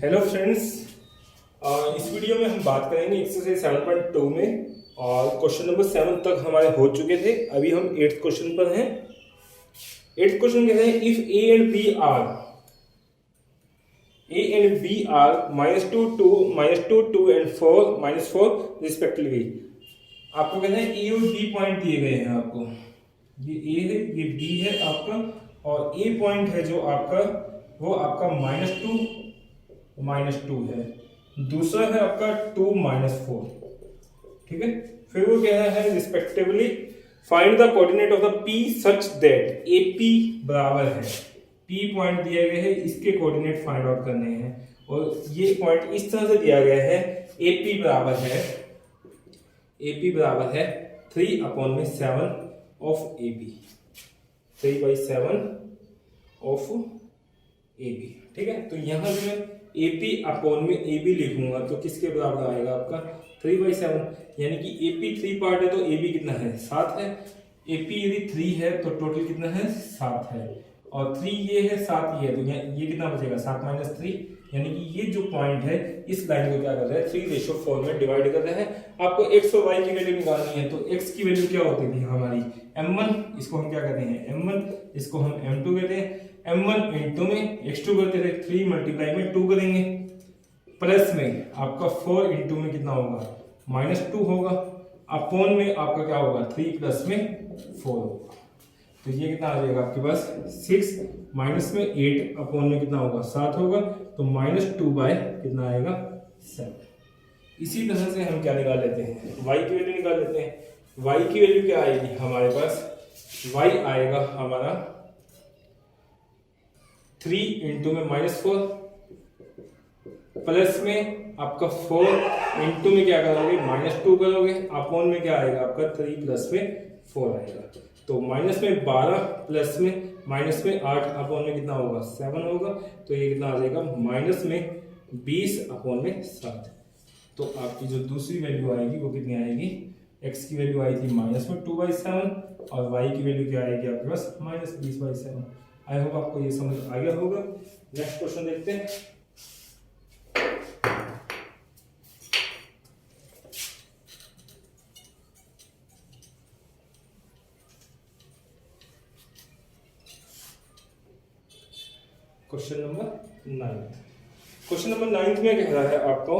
Hello friends, इस video में हम बात करेंगे एक्सरसाइज 7.2 में और क्वेश्चन नंबर 7 तक हमारे हो चुके थे। अभी हम 8th क्वेश्चन पर हैं। 8th क्वेश्चन कहते हैं if a and b are -2, 2, -2, 2 and 4 -4 respectively. आपको कहते हैं ए और बी पॉइंट दिए गए हैं। आपको ये ए है, ये बी है आपका, और ए पॉइंट है जो आपका वो आपका -2 है, दूसरा है आपका 2 -4। ठीक है, फिर वो कह रहा है respectively find the coordinate of the P such that A P बराबर है। पी पॉइंट दिया गया है, इसके कोऑर्डिनेट फाइंड आउट करने हैं और ये पॉइंट इस तरह से दिया गया है। ए पी बराबर है 3/7 of A B, 3/7 of A B. ठीक है, तो यहाँ से मैं ए पी अपॉन में ए बी लिखूंगा तो किसके बराबर आएगा आपका 3/7, यानी कि ए पी 3 पार्ट है तो ए बी कितना है 7 है। ए पी यदि 3 है तो टोटल कितना है 7 है, और 3 ये है 7 ये है, तो ये कितना बचेगा 7 - 3, यानी कि ये जो पॉइंट है इस लाइन को क्या कर रहा है 3:4 में डिवाइड कर रहा है। आपको x और y की वैल्यू निकालनी है, तो x की वैल्यू क्या होती थी हमारी m1, इसको हम क्या कहते हैं m1, इसको हम m2 कहते हैं। m1 इंटू में x2 करते थे, 3 मल्टीप्लाई में 2 करेंगे, प्लस में आपका 4 इंटू में कितना होगा -2 होगा, अपॉन में आपका क्या होगा 3 प्लस में 4 होगा। तो ये कितना आ जाएगा आपके पास 6 माइनस में 8 अपॉन में कितना होगा 7 होगा, तो -2 बाय कितना आएगा 7। इसी तरह से हम क्या निकाल लेते हैं y की वैल्यू निकाल लेते हैं। y की वैल्यू क्या आएगी हमारे पास, y आएगा हमारा 3 इंटू में -4 प्लस में आपका 4 इंटू में क्या करोगे -2 करोगे, अपॉन में क्या आएगा आपका 3 प्लस में 4 आएगा, तो माइनस में 12 प्लस में -8 अपॉन में कितना होगा 7 होगा, तो ये कितना आ जाएगा -20 अपॉन में 7। तो आपकी जो दूसरी वैल्यू आएगी वो कितनी आएगी, x की वैल्यू आई थी -2/7 और y की वैल्यू क्या आएगी आपके पास -20/7। आई होप आपको ये समझ आ गया होगा। नेक्स्ट क्वेश्चन देखते हैं। क्वेश्चन नंबर 9 में कह रहा है आपको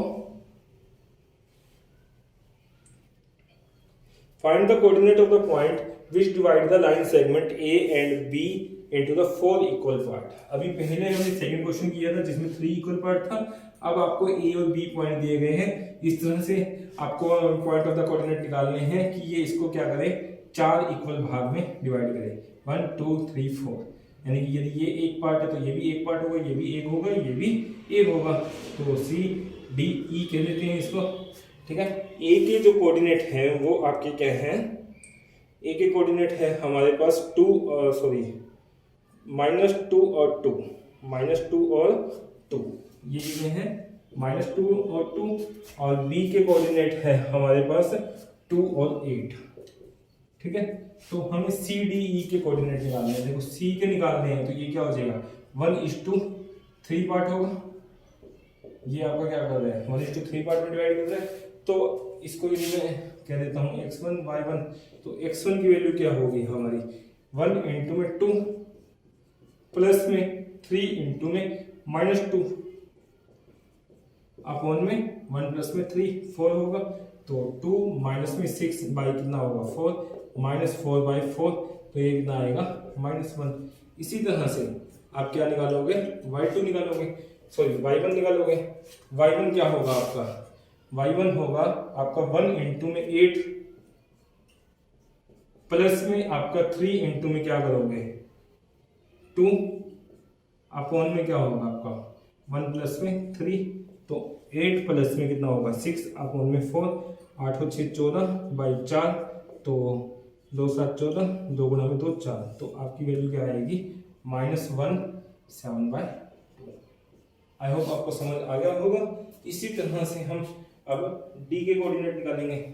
find the coordinate of the point which divide the line segment A and B into the 4 equal part. अभी पहले हमने सेकंड क्वेश्चन किया था जिसमें 3 इक्वल पार्ट था। अब आपको ए और बी पॉइंट दिए गए हैं, इस तरह से आपको पॉइंट ऑफ द कोऑर्डिनेट निकालने हैं कि ये इसको क्या करे 4 इक्वल भाग में डिवाइड करे, 1 2 3 4, यानी कि यदि ये एक पार्ट है तो ये भी एक पार्ट होगा, ये भी एक होगा, ये भी एक होगा, तो सी डी ई कह देते हैं इसको। ठीक है, ए के जो कोऑर्डिनेट हैं वो आपके क्या हैं, ए के कोऑर्डिनेट है हमारे पास -2 और 2, ये कितने हैं -2 और 2, और बी के कोऑर्डिनेट है हमारे पास 2 और 8। ठीक है, तो हमें सी डी ई के कोऑर्डिनेट निकालने हैं। देखो सी के निकालने हैं तो ये क्या हो जाएगा 1:3 पार्ट होगा, ये आपका क्या कर रहा है 1:3 पार्ट में डिवाइड कर रहा है, तो इसको यदि मैं कह देता हूँ x1 y1, तो x1 की वैल्यू क्या होगी हमारी 1 इंटू में 2 प्लस में 3 इंटू में -2 अपॉन में 1 प्लस में 3 4 होगा, तो 2 माइनस में 6 बाई कितना होगा 4 -4/4, तो ये कितना आएगा -1। इसी तरह से आप क्या निकालोगे y2 निकालोगे, सॉरी y1 निकालोगे। y1 क्या होगा आपका, y1 होगा आपका 1 इंटू में 8 प्लस में आपका 3 इंटू में क्या करोगे 2 अपॉन में क्या होगा आपका 1 प्लस में 3, तो 8 प्लस में कितना होगा 6 अपॉन में 4, 8 और 6 14/4, तो 2 7 14, 2 गुणा में 2 4, तो आपकी वैल्यू क्या आएगी -1/7/2। आई होप आपको समझ आ गया होगा। इसी तरह से हम अब डी के कोऑर्डिनेट निकालेंगे।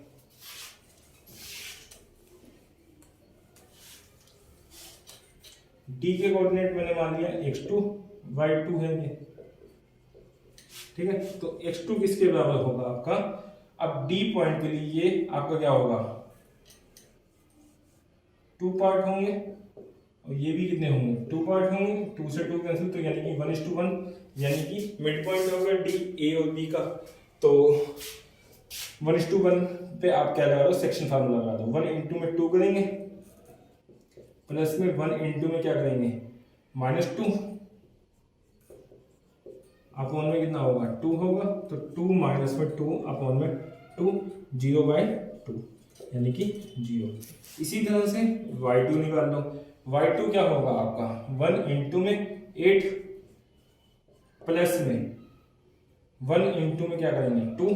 डी के कोऑर्डिनेट मैंने मान लिया x2 y2 है ये, ठीक है, तो x2 किसके बराबर होगा आपका, अब डी पॉइंट के लिए ये आपका क्या होगा, 2 पार्ट होंगे और ये भी कितने होंगे, 2 पार्ट होंगे, 2 से 2 कैंसिल, तो यानी कि 1:1, यानी कि मिड पॉइंट होगा डी ए और बी का। तो 1:1 पे आप क्या लगा दो, सेक्शन फार्मूला लगा दो, 1 इंटू में 2 करेंगे, प्लस में 1 इंटू में क्या करेंगे, -2, अपॉन में कितना होगा, 2 होगा, तो 2 माइनस में 2 अपॉन में 2, 0/2 यानी कि 0। इसी तरह से y2 निकाल लो, y2 क्या होगा आपका, 1 इंटू में 8 प्लस में 1 इंटू में क्या करेंगे 2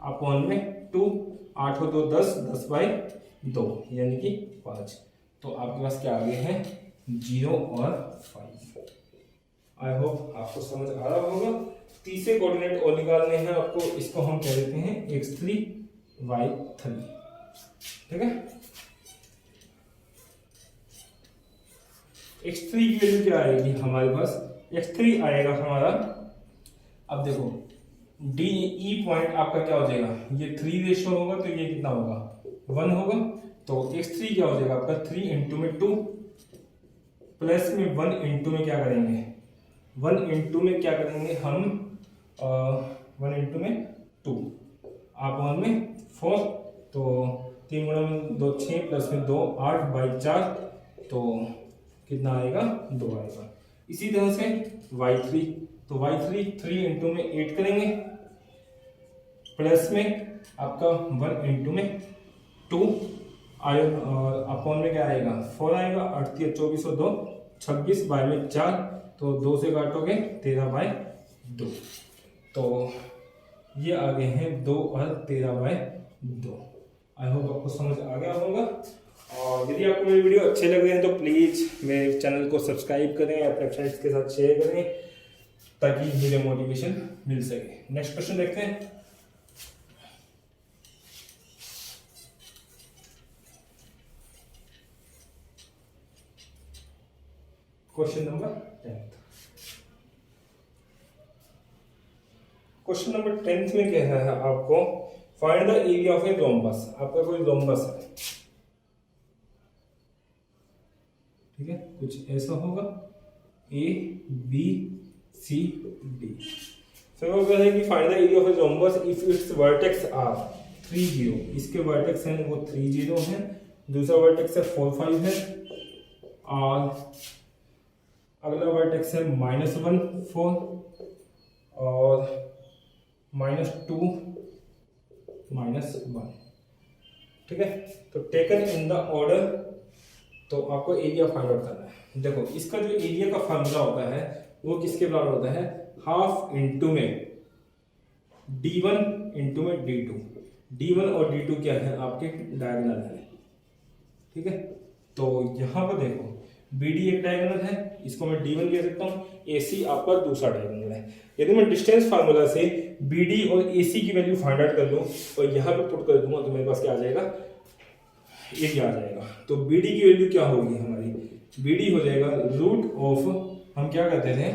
अपॉन में 2, 8 और 2 10, 10/2 यानी कि 5। तो आपके पास क्या आ गए हैं, 0 और 5। आई होप आपको समझ आ रहा होगा। तीसरे कोऑर्डिनेट और निकालने हैं आपको, इसको हम कह देते हैं x3 y3, ठीक है। x3 की वैल्यू क्या आएगी हमारे पास, x3 आएगा हमारा, अब देखो डी ई पॉइंट आपका क्या हो जाएगा, ये 3 रेशियो होगा तो ये कितना होगा, 1 होगा, तो x3 क्या हो जाएगा आपका, 3 इंटू में 2 प्लस में 1 इंटू में क्या करेंगे, 1 इंटू में क्या करेंगे हम, 1 इंटू में 2 अपॉन में 4, तो 3 गुणा में 2 6 प्लस में 2 8/4, तो कितना आएगा, 2 आएगा। इसी तरह से y3, तो y3 3 इंटू में 8 करेंगे, प्लस में आपका 1 इंटू में 2 अपॉन में क्या आएगा, 4 आएगा, 8 24 और 2 26/4, तो 2 से काटोगे 13/2, तो ये आ गए हैं 2 और 13/2। आई होप आपको समझ आ गया होगा। और यदि आपको मेरी वीडियो अच्छे लग रहे हैं तो प्लीज़ मेरे चैनल को सब्सक्राइब करें, अपने फ्रेंड्स के साथ शेयर करें ताकि मुझे मोटिवेशन मिल सके। नेक्स्ट क्वेश्चन देखते हैं। Question number 10। क्वेश्चन नंबर 10 में क्या है आपको, find the area of a rhombus. आपका कोई रोम्बस है, ठीक है, कुछ ऐसा होगा ए बी सी डी। फिर वो कहते हैं कि find the area of a rhombus if its vertex are 3 0, इसके वर्टेक्स हैं वो 3 0 हैं, दूसरा वर्टेक्स है 4 5 है, और अगला वर्टेक्स है -1 4 और -2 -1, ठीक है। तो टेकन इन द ऑर्डर, तो आपको एरिया फाइंड आउट करना है। देखो इसका जो एरिया का फार्मूला होता है वो किसके बराबर होता है, हाफ इंटू में d1 इंटू में d2। d1 और d2 क्या है, आपके डायगोनल है, ठीक है। तो यहां पर देखो BD एक डायगोनल है, इसको मैं D1 कह सकता हूँ, AC आपका दूसरा डायगोनल है। यदि मैं डिस्टेंस फार्मूला से BD और AC की वैल्यू फाइंड आउट कर लूँ और यहाँ पे पुट कर दूंगा तो मेरे पास क्या आ जाएगा, एरिया आ जाएगा। तो BD की वैल्यू क्या होगी हमारी, BD हो जाएगा रूट ऑफ, हम क्या करते थे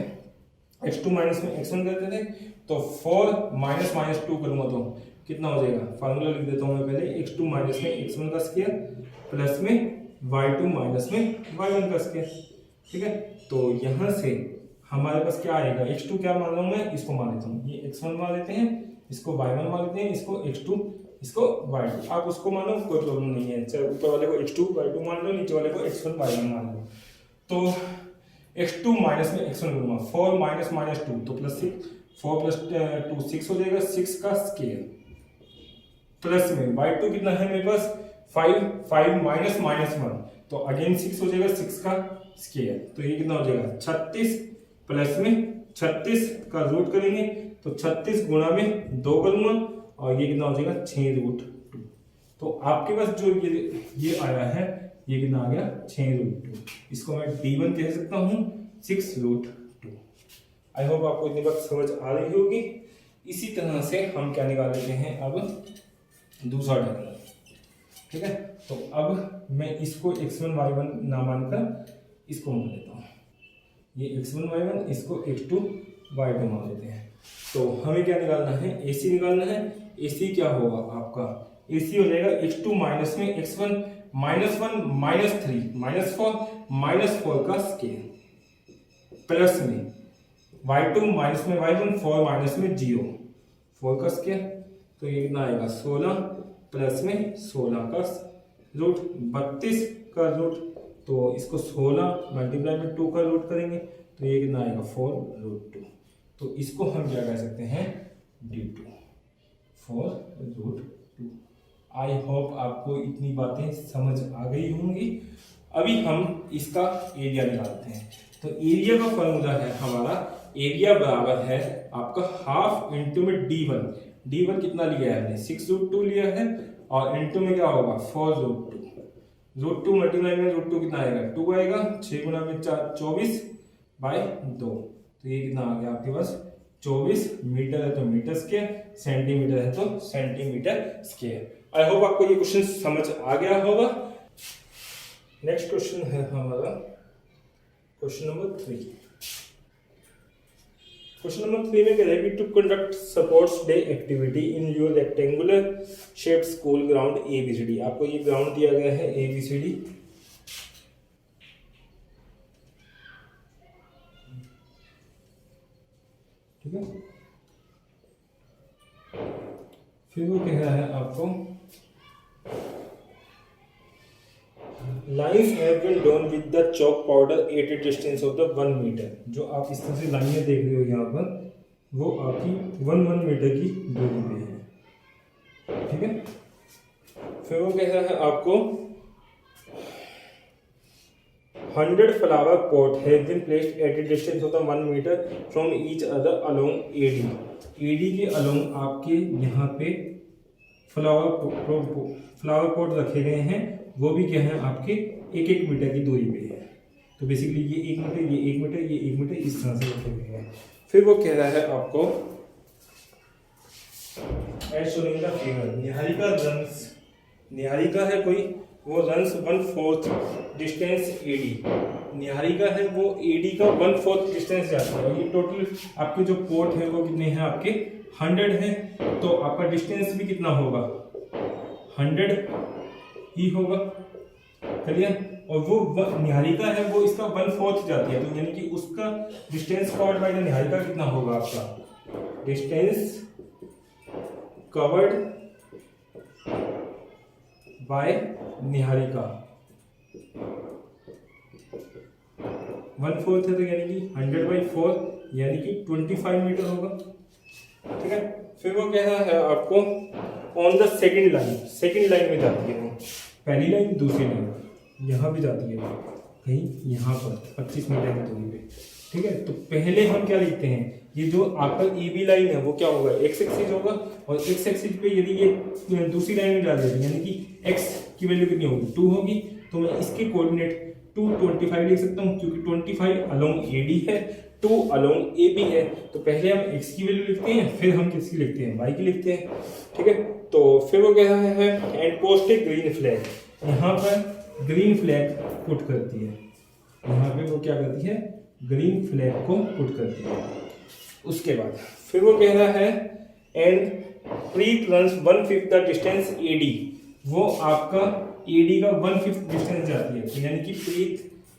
x2 माइनस में x1 करते थे, तो 4 -2 करूँगा तो कितना हो जाएगा, फार्मूला लिख देता हूँ मैं पहले, x2 माइनस में x1 का स्क्वायर प्लस में y2 माइनस में y1 का स्क्वायर, ठीक है। तो यहाँ से हमारे पास क्या आएगा, x2 क्या मान लूँ मैं, इसको मान लेता हूँ, ये x1 मान लेते हैं, इसको y1 मान लेते हैं, इसको x2, इसको y2, आप उसको मानो कोई प्रॉब्लम नहीं है, चाहे ऊपर वाले को x2 y2 मान लो, नीचे वाले को x1 y1 मान लो। तो x2 माइनस में x1 करूँगा, 4 -2 तो +6, 4 + 2 6 हो जाएगा, 6 का स्क्वायर प्लस में y2 कितना है मेरे पास 5 -1, तो अगेन 6 हो जाएगा, 6 का स्क्वायर, तो ये कितना हो जाएगा 36 प्लस में 36 का रूट करेंगे तो 36 गुणा में 2 करूंगा और ये कितना हो जाएगा 6√2। तो आपके पास जो ये आया है ये कितना आ गया 6√2, इसको मैं D1 कह सकता हूँ 6√2। आई होप आपको इतनी बात समझ आ रही होगी। इसी तरह से हम क्या निकाल लेते हैं अब दूसरा डायगोनल, ठीक है। तो अब मैं इसको x1 y1 ना मानकर इसको मान लेता हूँ, ये x1 y1, इसको x2 y2 मान लेते हैं। तो हमें क्या निकालना है, AC निकालना है। AC क्या होगा आपका, AC हो जाएगा x2 माइनस में x1 -1 -3 -4 -4 का स्केयर प्लस में y2 माइनस में y1 4 माइनस में 0 4 का स्केयर। तो ये कितना आएगा 16 प्लस में 16 का रूट 32 का रूट। तो इसको 16 मल्टीप्लाई में 2 का रूट करेंगे तो ये कितना आएगा 4√2। तो इसको हम क्या कह सकते हैं d2 4√2। आई होप आपको इतनी बातें समझ आ गई होंगी। अभी हम इसका एरिया निकालते हैं। तो एरिया का फॉर्मूला है हमारा, एरिया बराबर है आपका हाफ इंटू में d1 कितना लिया है हमने 6√2 लिया है और इंटू में क्या होगा 4√2। √2 मल्टीप्लाई में √2 कितना आएगा 2 आएगा। 6 गुना में 4 24/2। तो ये कितना आ गया आपके पास 24 मीटर है तो मीटर स्क्वायर, सेंटीमीटर है तो सेंटीमीटर स्क्वायर। आई होप आपको ये क्वेश्चन समझ आ गया होगा। नेक्स्ट क्वेश्चन है हमारा क्वेश्चन नंबर 3। क्वेश्चन नंबर 3 में कह रहा है कि to conduct sports day activity in your rectangular shaped school ground ABCD। आपको ये ग्राउंड दिया गया है ABCD। ठीक है, फिर वो कह रहा है आपको lines have been drawn with the chalk powder at a distance of the 1 metre. जो आप इस तरह से लाइनें देख रहे हो यहाँ पर, वो आपकी 1 मीटर की दूरी पे है। ठीक है, फिर वो कह रहा है आपको 100 flower pot have been placed at a distance of the 1 metre from each other along AD के अलोंग आपके यहाँ पे फ्लावर पॉट रखे गए हैं। वो भी क्या है आपके 1-1 मीटर की दूरी पे है। तो बेसिकली ये 1 मीटर, ये 1 मीटर, ये 1 मीटर इस तरह से रखे गए हैं। फिर वो कह रहा है आपको as shown in the figure, Niharika है कोई, वो रन्स 1/4 डिस्टेंस AD। निहारिका है वो AD का 1/4 डिस्टेंस जाता है। ये टोटल आपके जो पोर्ट है वो कितने हैं आपके 100 है। तो आपका डिस्टेंस भी कितना होगा 100 ही होगा। क्लियर। और वो निहारिका है वो इसका 1/4 जाती है, तो यानी कि उसका distance covered by the Niharika कितना होगा आपका डिस्टेंस कवर्ड बाय निहारिका 1/4 है, तो यानी कि 100/4 यानी कि 25 मीटर होगा। ठीक है। फिर वो कह रहा है आपको ऑन द सेकेंड लाइन में जाती है वो, पहली लाइन दूसरी लाइन यहाँ भी जाती है कहीं यहाँ पर 25 मीटर की दूरी पे। ठीक है। तो पहले हम क्या लिखते हैं, ये जो आपका AB लाइन है वो क्या होगा x एक्सिस होगा, और x एक्सिस पे यदि ये दूसरी लाइन में डाल देते हैं यानी कि x की वैल्यू कितनी होगी 2 होगी, तो मैं इसके कोऑर्डिनेट 225 लिख सकता हूँ, क्योंकि 25 अलोंग AD है, 2 अलोंग AB है। तो पहले हम x की वैल्यू लिखते हैं, फिर हम किसकी लिखते हैं y की लिखते हैं। ठीक है। तो फिर वो कह रहा है and post A green flag, यहाँ पर ग्रीन फ्लैग पुट करती है, यहाँ पे वो क्या करती है ग्रीन फ्लैग को पुट करती है। उसके बाद फिर वो कह रहा है and Preet runs 1/5 the distance AD, वो आपका AD का 1/5 डिस्टेंस जाती है, तो यानी कि प्रीत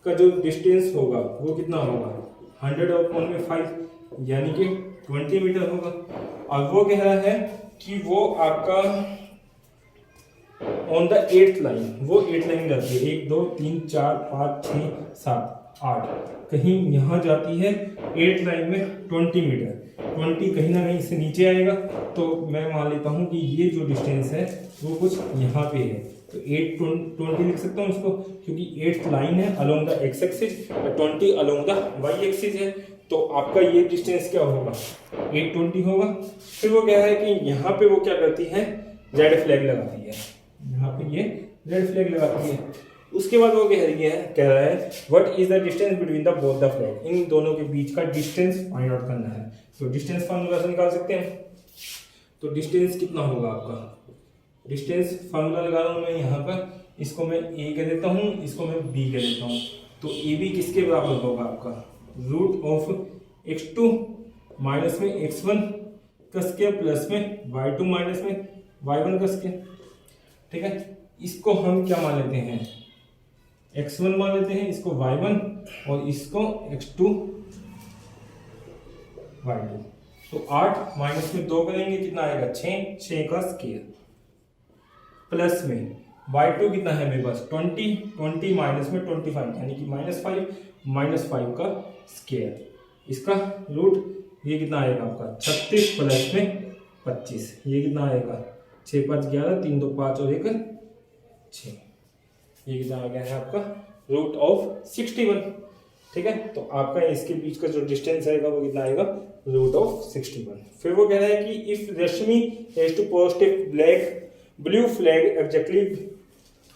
का जो डिस्टेंस होगा वो कितना होगा 100/5 यानी कि 20 मीटर होगा। और वो कह रहा है कि वो आपका ऑन द 8th लाइन, वो 8th लाइन जाती है 1 2 3 4 5 6 7 8 कहीं यहाँ जाती है 8th लाइन में 20 मीटर, 20 कहीं ना कहीं इससे नीचे आएगा। तो मैं मान लेता हूँ कि ये जो डिस्टेंस है वो कुछ यहाँ पे है, तो 8 लिख सकता हूँ उसको, क्योंकि 8th लाइन है अलोंग द x एक्सिस और 20 अलोंग द y एक्सिस है। तो आपका ये डिस्टेंस क्या होगा 820 होगा। फिर वो कह रहा है कि यहाँ पे वो क्या करती है रेड फ्लैग लगाती है, यहाँ पे ये रेड फ्लैग लगाती है। उसके बाद वो कह रहा है what is the distance between the both the flag, इन दोनों के बीच का डिस्टेंस फाइंड आउट करना है। तो डिस्टेंस फार्मूला से निकाल सकते हैं। तो डिस्टेंस कितना होगा आपका, डिस्टेंस फार्मूला लगा रहा हूँ मैं यहाँ पर, इसको मैं A कह देता हूँ, इसको मैं B कह देता हूँ। तो AB किसके बराबर होगा आपका रूट ऑफ x2 माइनस में x1 का स्क्वायर प्लस में y2 माइनस में y1 का स्क्वायर। ठीक है, इसको हम क्या मान लेते हैं, x1 मान लेते हैं, इसको y1 और इसको x2 y2। तो 8 माइनस में 2 करेंगे कितना आएगा 6 का स्क्वायर प्लस में y2 कितना है मेरे पास 20 माइनस में 25 यानी कि -5 का स्क्वायर। इसका रूट ये कितना आएगा आपका 36 प्लस में 25, ये कितना आएगा 6 5 11 3 2 5 और 1 6, ये कितना आ गया है आपका रूट ऑफ 61। ठीक है, तो आपका इसके बीच का जो डिस्टेंस आएगा वो कितना आएगा रूट ऑफ 61। फिर वो कह रहा है कि if Rashmi has to post a blue flag exactly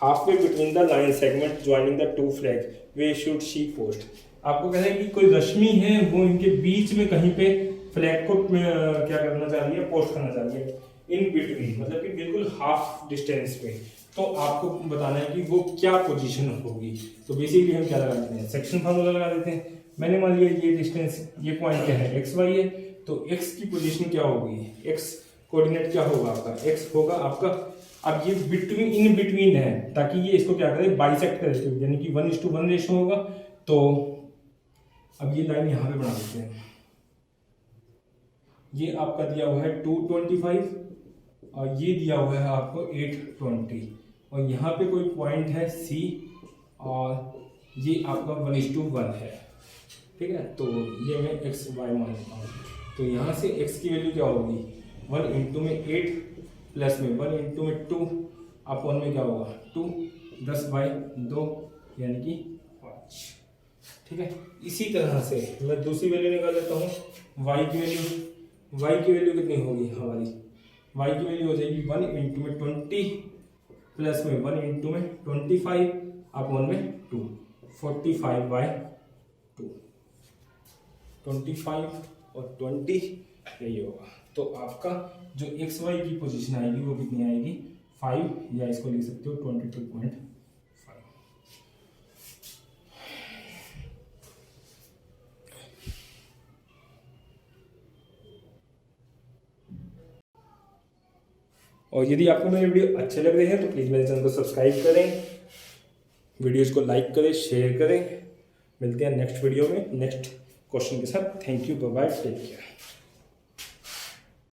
halfway between the line segment joining the two flag where should she post. आपको कह रहा है कि कोई रश्मि है वो इनके बीच में कहीं पे फ्लैग को क्या करना चाह रही है, पोस्ट करना चाह रही है इन बिटवीन, मतलब कि बिल्कुल हाफ डिस्टेंस पे। तो आपको बताना है कि वो क्या पोजीशन होगी। तो बेसिकली हम क्या लगा देते हैं, सेक्शन फार्मूला लगा देते हैं। मैंने मान लिया ये डिस्टेंस, ये पॉइंट क्या है एक्स वाई है, तो एक्स की पोजीशन क्या होगी, एक्स कोऑर्डिनेट क्या होगा आपका, एक्स होगा आपका। अब ये बिटवीन इन बिटवीन है ताकि ये इसको क्या करे बाइसेक्ट करे, यानी कि 1:1 रेशो होगा। तो अब ये लाइन यहाँ पे बना देते हैं, ये आपका दिया हुआ है 225 और ये दिया हुआ है आपको 820 और यहाँ पे कोई पॉइंट है C और ये आपका 1:1 है। ठीक है, तो ये मैं एक्स वाई मान लेता हूँ। तो यहाँ से x की वैल्यू क्या होगी 1 इंटू में 8 प्लस में 1 इंटू में 2 अपॉन में क्या होगा 2 10/2 यानी कि 5। ठीक है, इसी तरह से मैं दूसरी वैल्यू निकाल लेता हूँ y की वैल्यू कितनी होगी हमारी, y की वैल्यू हो जाएगी 1 इंटू में 20 प्लस में 1 इंटू में 25 अपॉन में 2 45/2 25 और 20 यही होगा। तो आपका जो एक्स वाई की पोजीशन आएगी वो कितनी आएगी 5, या इसको लिख सकते हो 22.5। और यदि आपको मेरे वीडियो अच्छे लग रहे हैं तो प्लीज़ मेरे चैनल को सब्सक्राइब करें, वीडियोज़ को लाइक करें, शेयर करें। मिलते हैं नेक्स्ट वीडियो में नेक्स्ट क्वेश्चन के साथ। Thank you, bye bye, take care.